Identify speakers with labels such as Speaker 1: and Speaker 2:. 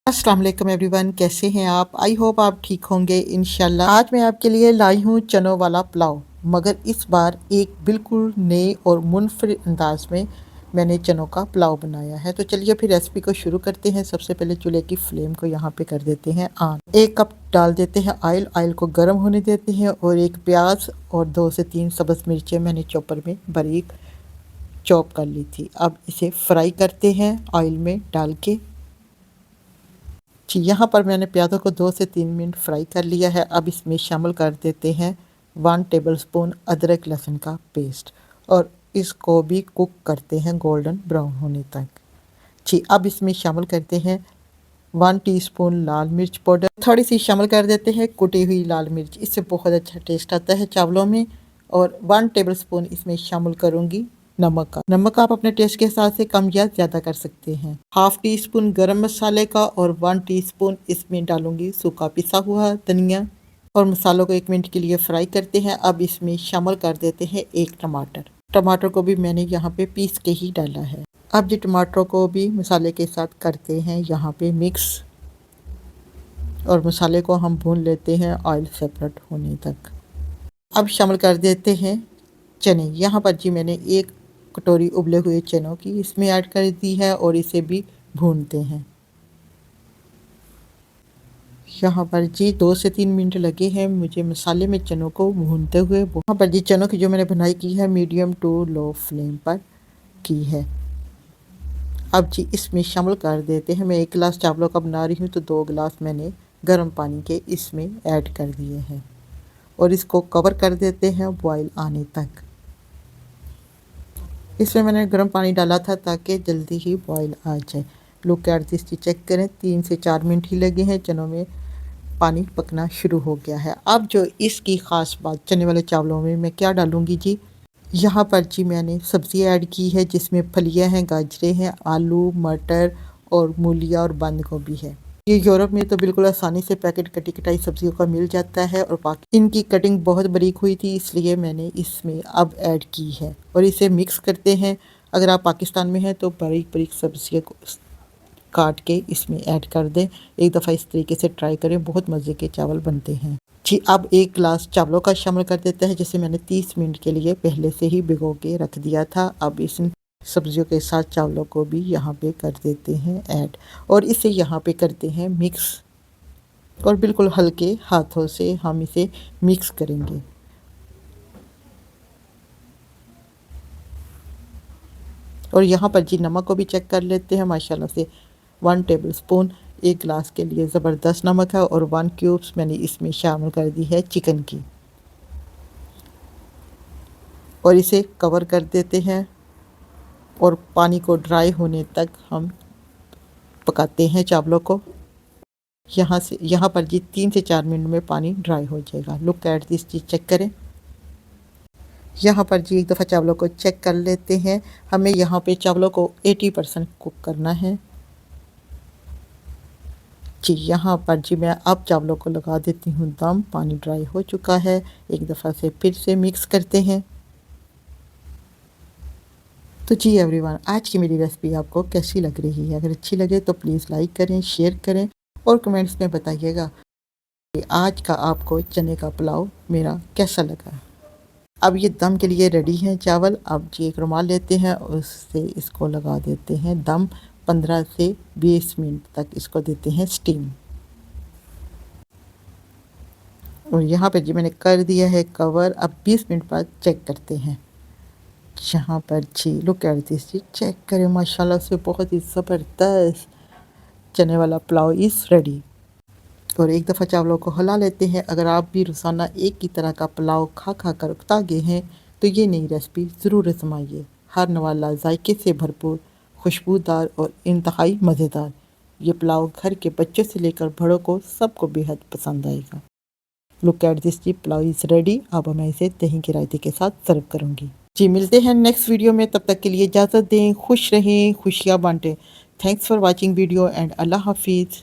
Speaker 1: अस्सलाम वालेकुम एवरीवन, कैसे हैं आप? आई होप आप ठीक होंगे इंशाल्लाह। आज मैं आपके लिए लाई हूँ चनों वाला पुलाव, मगर इस बार एक बिल्कुल नए और मुनफरिद अंदाज में मैंने चनों का पुलाव बनाया है। तो चलिए फिर रेसिपी को शुरू करते हैं। सबसे पहले चूल्हे की फ्लेम को यहाँ पे कर देते हैं ऑन। 1 कप डाल देते हैं ऑयल को गर्म होने देते हैं और एक प्याज और 2 से 3 सब्ज़ मिर्चें मैंने चॉपर में बारीक चॉप कर ली थी। अब इसे फ्राई करते हैं ऑयल में डाल के। जी, यहाँ पर मैंने प्याज़ों को 2 से 3 मिनट फ्राई कर लिया है। अब इसमें शामिल कर देते हैं 1 टेबलस्पून अदरक लहसुन का पेस्ट और इसको भी कुक करते हैं गोल्डन ब्राउन होने तक। जी, अब इसमें शामिल करते हैं 1 टीस्पून लाल मिर्च पाउडर, थोड़ी सी शामिल कर देते हैं कुटी हुई लाल मिर्च, इससे बहुत अच्छा टेस्ट आता है चावलों में। और 1 टेबलस्पून इसमें शामिल करूँगी नमक आप अपने टेस्ट के हिसाब से कम या ज़्यादा कर सकते हैं। हाफ टी स्पून गरम मसाले का और 1 टीस्पून इसमें डालूंगी सूखा पिसा हुआ धनिया और मसालों को 1 मिनट के लिए फ्राई करते हैं। अब इसमें शामिल कर देते हैं 1 टमाटर को भी मैंने यहाँ पे पीस के ही डाला है। अब जी टमाटरों को भी मसाले के साथ करते हैं यहाँ पे मिक्स और मसाले को हम भून लेते हैं ऑयल सेपरेट होने तक। अब शामिल कर देते हैं चने। यहाँ पर जी मैंने 1 कटोरी उबले हुए चनों की इसमें ऐड कर दी है और इसे भी भूनते हैं। यहाँ पर जी 2 से 3 मिनट लगे हैं मुझे मसाले में चनों को भूनते हुए। वहाँ पर जी चनों की जो मैंने बनाई की है मीडियम टू लो फ्लेम पर की है। अब जी इसमें शामिल कर देते हैं, मैं 1 गिलास चावलों का बना रही हूँ तो 2 गिलास मैंने गर्म पानी के इसमें ऐड कर दिए हैं और इसको कवर कर देते हैं बॉयल आने तक। इसमें मैंने गर्म पानी डाला था ताकि जल्दी ही बॉयल आ जाए। लुक एट दिस, चेक करें 3 से 4 मिनट ही लगे हैं, चनों में पानी पकना शुरू हो गया है। अब जो इसकी ख़ास बात, चने वाले चावलों में मैं क्या डालूँगी जी, यहाँ पर जी मैंने सब्ज़ी ऐड की है जिसमें फलियाँ हैं, गाजरें हैं, आलू, मटर और मूलियाँ और बंद गोभी है। ये यूरोप में तो बिल्कुल आसानी से पैकेट कटी कटाई सब्जियों का मिल जाता है और बाकी इनकी कटिंग बहुत बारीक हुई थी इसलिए मैंने इसमें अब ऐड की है और इसे मिक्स करते हैं। अगर आप पाकिस्तान में हैं तो बारीक बारीक सब्जियों को काट के इसमें ऐड कर दें। एक दफ़ा इस तरीके से ट्राई करें, बहुत मज़े के चावल बनते हैं जी। अब 1 गिलास चावलों का शामिल कर देते हैं जिसे मैंने 30 मिनट के लिए पहले से ही भिगो के रख दिया था। अब इस सब्जियों के साथ चावलों को भी यहाँ पे कर देते हैं ऐड और इसे यहाँ पे करते हैं मिक्स और बिल्कुल हल्के हाथों से हम इसे मिक्स करेंगे। और यहाँ पर जी नमक को भी चेक कर लेते हैं। माशाल्लाह से 1 टेबलस्पून 1 गिलास के लिए ज़बरदस्त नमक है और 1 क्यूब्स मैंने इसमें शामिल कर दी है चिकन की और इसे कवर कर देते हैं और पानी को ड्राई होने तक हम पकाते हैं चावलों को। यहाँ पर जी 3 से 4 मिनट में पानी ड्राई हो जाएगा। लुक एट दिस, चीज़ चेक करें। यहाँ पर जी एक दफ़ा चावलों को चेक कर लेते हैं। हमें यहाँ पे चावलों को 80% कुक करना है जी। यहाँ पर जी मैं अब चावलों को लगा देती हूँ दम। पानी ड्राई हो चुका है, एक दफ़ा से फिर से मिक्स करते हैं। तो जी एवरीवन, आज की मेरी रेसिपी आपको कैसी लग रही है? अगर अच्छी लगे तो प्लीज़ लाइक करें, शेयर करें और कमेंट्स में बताइएगा कि आज का आपको चने का पुलाव मेरा कैसा लगा। अब ये दम के लिए रेडी हैं चावल। अब जी एक रुमाल लेते हैं, उससे इसको लगा देते हैं दम। 15 से 20 मिनट तक इसको देते हैं स्टीम और यहाँ पे जी मैंने कर दिया है कवर। अब 20 मिनट बाद चेक करते हैं। यहाँ पर जी लुक एट दिस, जी चेक करें, माशाल्लाह से बहुत ही ज़बरदस्त चने वाला पुलाव इज़ रेडी। और एक दफ़ा चावलों को हिला लेते हैं। अगर आप भी रोज़ाना एक ही तरह का पुलाव खा खा कर उकता गए हैं तो ये नई रेसिपी ज़रूर आजमाइए। हर नवाला जायके से भरपूर, खुशबूदार और इंतहाई मज़ेदार ये पुलाव घर के बच्चों से लेकर बड़ों को सबको बेहद पसंद आएगा। लुक एट दिस, जी पुलाव इज़ रेडी। अब मैं इसे दही के रायते के साथ सर्व करूँगी जी। मिलते हैं नेक्स्ट वीडियो में, तब तक के लिए इजाज़त दें। खुश रहें, खुशियाँ बांटें। Thanks for watching video and अल्लाह हाफिज़।